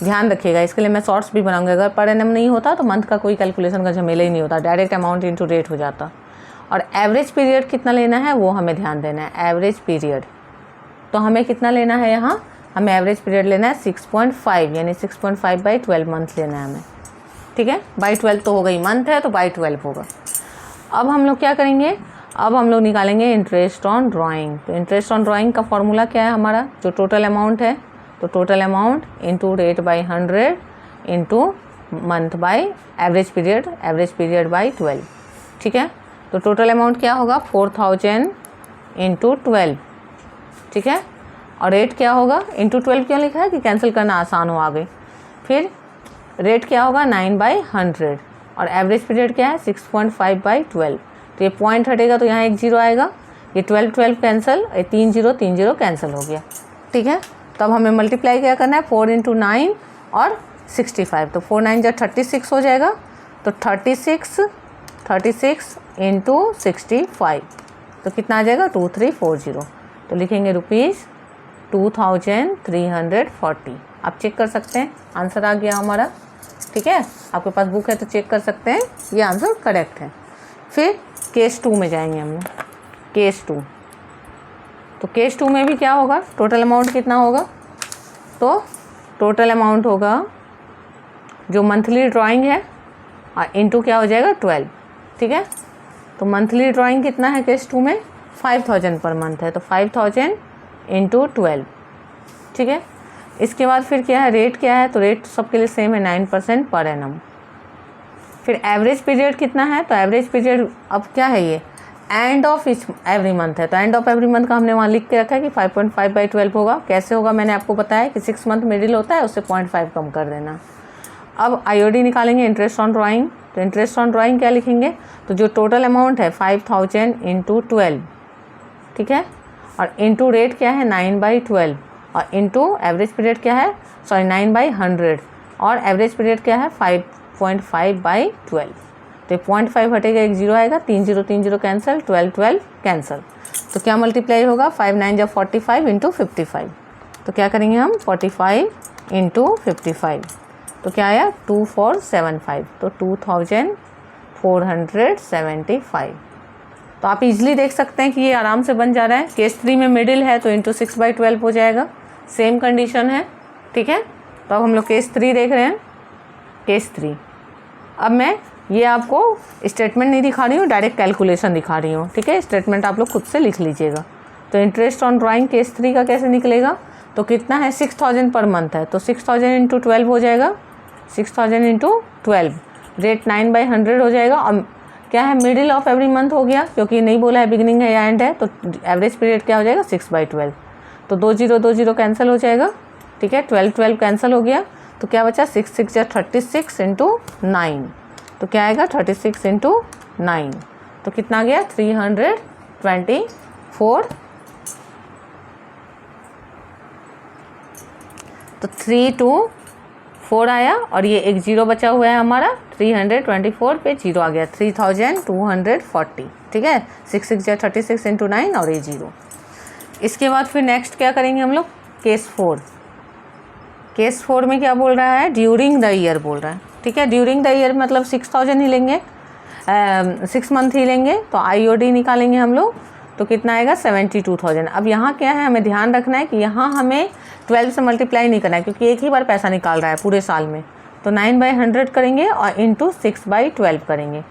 ध्यान रखिएगा, इसके लिए मैं शॉर्ट्स भी बनाऊंगा। अगर पर एनम नहीं होता तो मंथ का कोई कैलकुलेशन का झमेला ही नहीं होता, डायरेक्ट अमाउंट इंटू रेट हो जाता। और एवरेज पीरियड कितना लेना है वो हमें ध्यान देना है, एवरेज पीरियड। तो हमें कितना लेना है यहाँ, हमें एवरेज पीरियड लेना है 6.5, यानी 6.5/12 मंथ लेना है हमें। ठीक है, बाई 12 तो होगा ही, मंथ है तो बाई 12 होगा। अब हम लोग क्या करेंगे, अब हम लोग निकालेंगे इंटरेस्ट ऑन ड्राइंग। तो इंटरेस्ट ऑन ड्राइंग का फॉर्मूला क्या है हमारा, जो टोटल अमाउंट है, तो total amount into rate by 100 into month by average period by 12। ठीक है, तो टोटल अमाउंट क्या होगा 4000 इंटू 12। ठीक है, और रेट क्या होगा, इंटू 12 क्यों लिखा है कि कैंसिल करना आसान हो आगे। फिर रेट क्या होगा 9/100, और एवरेज पीरियड क्या है 6.5/12। तो ये पॉइंट हटेगा तो यहाँ एक जीरो आएगा, ये 12 कैंसिल, ये 3 0 कैंसिल हो गया। ठीक है, तो अब हमें मल्टीप्लाई क्या करना है, 4 इंटू 9 और 65। तो 4 9 36 हो जाएगा, तो 36 इंटू 65, तो कितना आ जाएगा 2340। तो लिखेंगे ₹2340। आप चेक कर सकते हैं, आंसर आ गया हमारा। ठीक है, आपके पास बुक है तो चेक कर सकते हैं, ये आंसर करेक्ट है। फिर केस 2 में जाएंगे हम लोग, केस 2। तो केस 2 में भी क्या होगा, टोटल अमाउंट कितना होगा, तो टोटल अमाउंट होगा जो मंथली ड्राइंग है इंटू क्या हो जाएगा 12। ठीक है, तो मंथली ड्राइंग कितना है केस 2 में 5000 पर मंथ है, तो 5000 इंटू 12। ठीक है, इसके बाद फिर क्या है, रेट क्या है, तो रेट सबके लिए सेम है 9% पर एनम। फिर एवरेज पीरियड कितना है, तो एवरेज पीरियड अब क्या है, ये end of each every month है, तो एंड ऑफ एवरी मंथ का हमने वहाँ लिख के रखा है कि 5.5/12 होगा। कैसे होगा मैंने आपको बताया कि 6 मंथ मिडिल होता है, उससे 0.5 कम कर देना। अब आईओडी निकालेंगे, इंटरेस्ट ऑन ड्राइंग। तो इंटरेस्ट ऑन ड्राइंग क्या लिखेंगे, तो जो टोटल अमाउंट है 5000 इंटू 12। ठीक है, और इंटू रेट क्या है 9/12, और इंटू एवरेज पीरियड क्या है, सॉरी 9/100, और एवरेज पीरियड क्या है 5.5/12। तो 0.5 हटेगा, एक जीरो आएगा, 3 0 कैंसिल, 12 कैंसिल। तो क्या मल्टीप्लाई होगा, 5 9 45 इंटू 55। तो क्या करेंगे हम 45 इंटू 55, तो क्या आया 2475, तो 2475। तो आप इजीली देख सकते हैं कि ये आराम से बन जा रहा है। केस 3 में मिडिल है तो इंटू 6/12 हो जाएगा, सेम कंडीशन है। ठीक है, तो अब हम लोग केस 3 देख रहे हैं, केस 3। अब मैं ये आपको स्टेटमेंट नहीं दिखा रही हूँ, डायरेक्ट कैलकुलेशन दिखा रही हूँ। ठीक है, स्टेटमेंट आप लोग खुद से लिख लीजिएगा। तो इंटरेस्ट ऑन ड्राइंग केस 3 का कैसे निकलेगा, तो कितना है 6000 पर मंथ है, तो 6000 इंटू 12 हो जाएगा, 6000 इंटू 12, रेट 9/100 हो जाएगा। और क्या है, मिडिल ऑफ एवरी मंथ हो गया, क्योंकि नहीं बोला है बिगिनिंग है या एंड है, तो एवरेज पीरियड क्या हो जाएगा 6/12। तो 2 0 कैंसिल हो जाएगा। ठीक है, 12 कैंसिल हो गया, तो क्या बचा 6 6 36 इंटू 9। तो क्या आएगा 36 इंटू 9, तो कितना आ गया 324। तो 324 आया, और ये एक जीरो बचा हुआ है हमारा, 324 पे जीरो आ गया, 3240। ठीक है, 6 6 36 इंटू 9 और ये जीरो। इसके बाद फिर नेक्स्ट क्या करेंगे हम लोग, केस 4। केस 4 में क्या बोल रहा है, ड्यूरिंग द ईयर बोल रहा है। ठीक है, ड्यूरिंग द ईयर मतलब 6000 ही लेंगे, 6 मंथ ही लेंगे, तो आईओडी निकालेंगे हम लोग, तो कितना आएगा 72,000। अब यहाँ क्या है, हमें ध्यान रखना है कि यहाँ हमें 12 से मल्टीप्लाई नहीं करना है, क्योंकि एक ही बार पैसा निकाल रहा है पूरे साल में। तो 9/100 करेंगे और इंटू 6/12 करेंगे,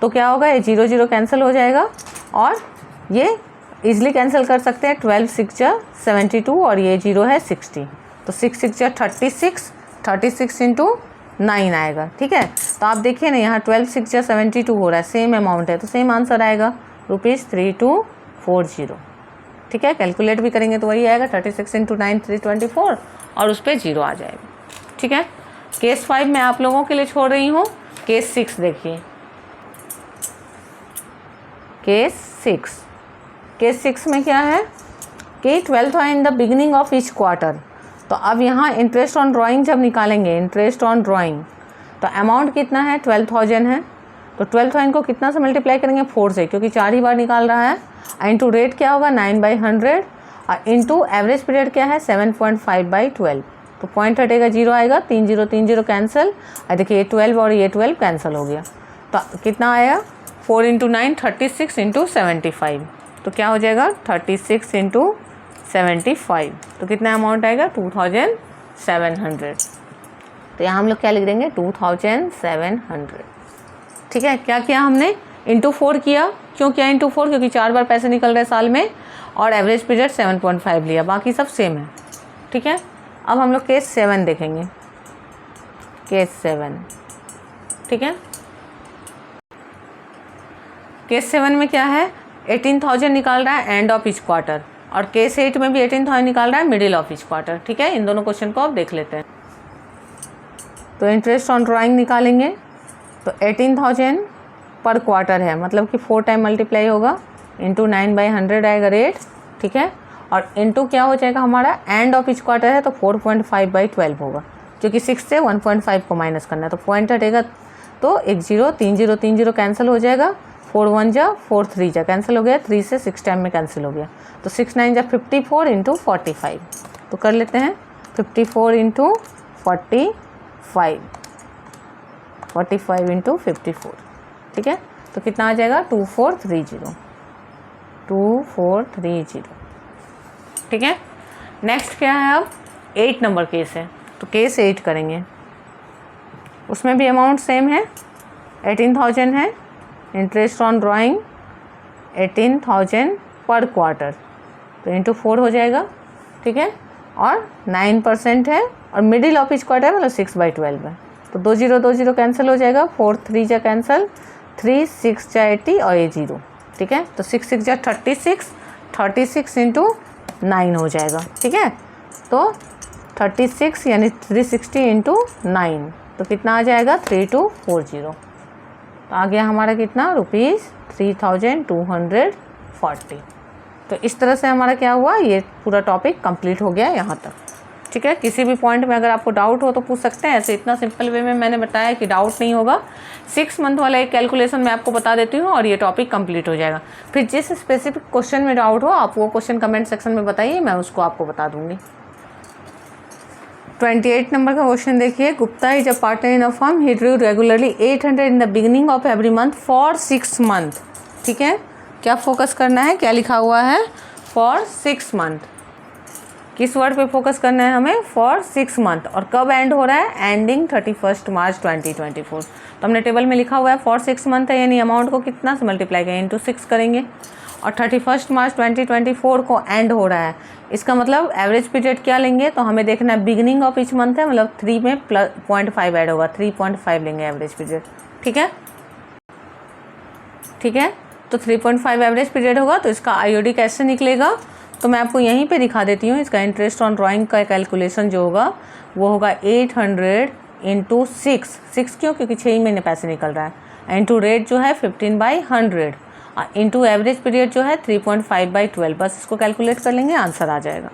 तो क्या होगा, ये 0 0 कैंसिल हो जाएगा, और ये ईजिली कैंसिल कर सकते हैं, 12 6 72, और ये जीरो है 60, तो 6 6 36 इंटू 9 आएगा। ठीक है, तो आप देखिए ना, यहाँ 12 6 72 हो रहा है, सेम अमाउंट है, तो सेम आंसर आएगा। ₹3240। ठीक है, कैलकुलेट भी करेंगे तो वही आएगा 36 × 9 324 और उस पर 0 आ जाएगा। ठीक है, केस 5 मैं आप लोगों के लिए छोड़ रही हूँ। केस 6 देखिए, केस 6 में क्या है कि 12th है in the beginning of each quarter. तो अब यहाँ इंटरेस्ट ऑन ड्राइंग जब निकालेंगे, इंटरेस्ट ऑन ड्राइंग, तो अमाउंट कितना है 12,000 है। तो 12,000 को कितना से मल्टीप्लाई करेंगे 4 से, क्योंकि 4 ही बार निकाल रहा है। इंटू रेट क्या होगा 9/100 और इंटू एवरेज पीरियड क्या है 7.5/12। तो पॉइंट हटेगा 0 आएगा, 3 0 3 0 कैंसिल। और देखिए ये 12 और ये 12 कैंसिल हो गया। तो कितना आया 4 × 9 36 × 75। तो क्या हो जाएगा 36 × 75। तो कितना अमाउंट आएगा 2700। तो यहाँ हम लोग क्या लिख देंगे 2700। ठीक है, क्या किया हमने इंटू 4 किया। क्यों किया इंटू 4? क्योंकि 4 बार पैसे निकल रहे साल में और एवरेज पीरियड 7.5 लिया, बाकी सब सेम है। ठीक है, अब हम लोग केस 7 देखेंगे, केस 7। ठीक है, केस 7 में क्या है 18,000 निकाल रहा है एंड ऑफ ईच क्वार्टर, और केस 8 में भी 18,000 निकाल रहा है मिडिल ऑफ ईच क्वार्टर। ठीक है, इन दोनों क्वेश्चन को आप देख लेते हैं। तो इंटरेस्ट ऑन ड्राइंग निकालेंगे तो 18,000 पर क्वार्टर है, मतलब कि 4 टाइम मल्टीप्लाई होगा, इंटू 9/100 आएगा रेट। ठीक है, और इंटू क्या हो जाएगा हमारा एंड ऑफ ईच क्वार्टर है तो 4.5/12 होगा, क्योंकि 6 से 1.5 को माइनस करना है। तो पॉइंट हटेगा तो 1 0 3 0 3 0 कैंसिल हो जाएगा, 4 1 जा 4 3 जा कैंसिल हो गया, 3 से 6 टाइम में कैंसिल हो गया। तो 6 9 जा 54 × 45। तो कर लेते हैं 54 × 45, 45 × 54। ठीक है, तो कितना आ जाएगा 2430। ठीक है, नेक्स्ट क्या है अब 8 नंबर केस है। तो केस 8 करेंगे, उसमें भी अमाउंट सेम है, 18,000 है। इंटरेस्ट ऑन ड्राइंग 18,000 पर क्वार्टर, तो इंटू 4 हो जाएगा। ठीक है, और 9% है और मिडिल ऑफ ईच क्वार्टर मतलब 6/12 है। तो 2 0 2 0 कैंसिल हो जाएगा, 4 3 जा कैंसिल, 3 6 जा 80 और ये 0। ठीक है, तो 6 6 जा 36, 36 × 9 हो जाएगा। ठीक है, तो 36 यानी 360 × 9, तो कितना आ जाएगा 3240। तो आ गया हमारा कितना ₹3240। तो इस तरह से हमारा क्या हुआ, ये पूरा टॉपिक कंप्लीट हो गया यहाँ तक। ठीक है, किसी भी पॉइंट में अगर आपको डाउट हो तो पूछ सकते हैं। ऐसे इतना सिंपल वे में मैंने बताया कि डाउट नहीं होगा। 6 मंथ वाला एक कैलकुलेशन मैं आपको बता देती हूँ और ये टॉपिक कंप्लीट हो जाएगा। फिर जिस स्पेसिफिक क्वेश्चन में डाउट हो आप वो क्वेश्चन कमेंट सेक्शन में बताइए, मैं उसको आपको बता दूँगी। 28 नंबर का क्वेश्चन देखिए, Gupta is a partner in a firm, he Drew regularly 800 in the beginning of every month for 6 month. ठीक है, क्या फोकस करना है, क्या लिखा हुआ है फॉर 6 मंथ। किस वर्ड पे फोकस करना है हमें, फॉर 6 मंथ। और कब एंड हो रहा है, एंडिंग 31 मार्च 2024। तो हमने टेबल में लिखा हुआ है फॉर 6 मंथ है, यानी अमाउंट को कितना से मल्टीप्लाई करेंगे इंटू 6 करेंगे, और 31 मार्च 2024 को एंड हो रहा है। इसका मतलब एवरेज पीरियड क्या लेंगे, तो हमें देखना है बिगिनिंग ऑफ ईच मंथ है, मतलब 3 में +0.5 ऐड होगा, 3.5 लेंगे एवरेज पीरियड। ठीक है, ठीक है, तो 3.5 एवरेज पीरियड होगा। तो इसका आईओडी कैसे निकलेगा, तो मैं आपको यहीं पे दिखा देती हूँ। इसका इंटरेस्ट ऑन ड्राइंग का कैलकुलेशन जो होगा वो होगा 800 × 6 क्यों, क्योंकि 6 महीने पैसे निकल रहा है, इंटू रेट जो है 15/100 इंटू एवरेज पीरियड जो है 3.5/12। बस इसको कैलकुलेट कर लेंगे, आंसर आ जाएगा।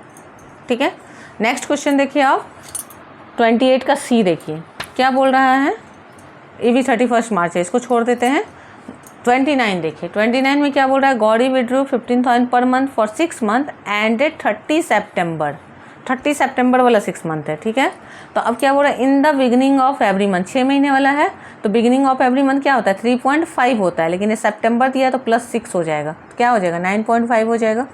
ठीक है, नेक्स्ट क्वेश्चन देखिए आप 28 का सी देखिए क्या बोल रहा है। ये भी 31 मार्च है, इसको छोड़ देते हैं। 29 देखिए, 29 में क्या बोल रहा है, Gauri withdrew 15,000 per month for 6 month ended 30 सितंबर। 30 सितंबर वाला 6 मंथ है। ठीक है, तो अब क्या बोल रहा है, in the beginning of every month, 6 महीने वाला है, तो बिगिनिंग ऑफ एवरी मंथ क्या होता है 3.5 होता है, लेकिन ये सितंबर दिया तो +6 हो जाएगा, क्या हो जाएगा 9.5 हो जाएगा।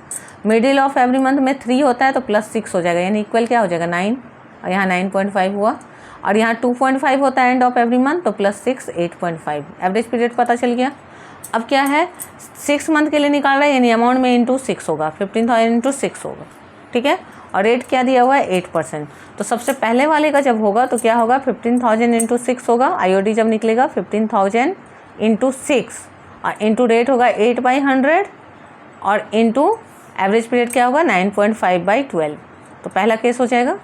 मिडिल ऑफ एवरी मंथ में 3 होता है तो +6 हो जाएगा, यानी इक्वल क्या हो जाएगा 9, और यहाँ 9.5 हुआ, और यहाँ 2.5 होता है एंड ऑफ एवरी मंथ, तो +6 8.5। एवरेज पीरियड पता चल गया। अब क्या है 6 मंथ के लिए निकाल रहा है, यानी अमाउंट में इंटू 6 होगा, 15,000 इंटू 6 होगा। ठीक है, और रेट क्या दिया हुआ है 8%। तो सबसे पहले वाले का जब होगा तो क्या होगा 15,000 इंटू 6 होगा, आईओडी जब निकलेगा 15,000 इंटू 6, और इंटू रेट होगा 8/100 और इंटू एवरेज पीरियड क्या होगा 9.5/12। तो पहला केस हो जाएगा।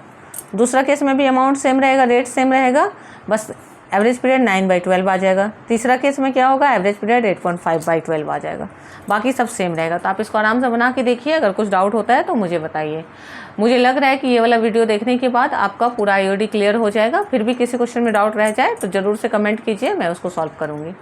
दूसरा केस में भी अमाउंट सेम रहेगा, रेट सेम रहेगा, बस एवरेज पीरियड 9/12 आ जाएगा। तीसरा केस में क्या होगा, एवरेज पीरियड 8.5/12 आ जाएगा। बाकी सब सेम रहेगा। तो आप इसको आराम से बना के देखिए, अगर कुछ डाउट होता है तो मुझे बताइए। मुझे लग रहा है कि ये वाला वीडियो देखने के बाद आपका पूरा आईओडी क्लियर हो जाएगा। फिर भी किसी क्वेश्चन में डाउट रह जाए तो ज़रूर से कमेंट कीजिए, मैं उसको सॉल्व करूँगी।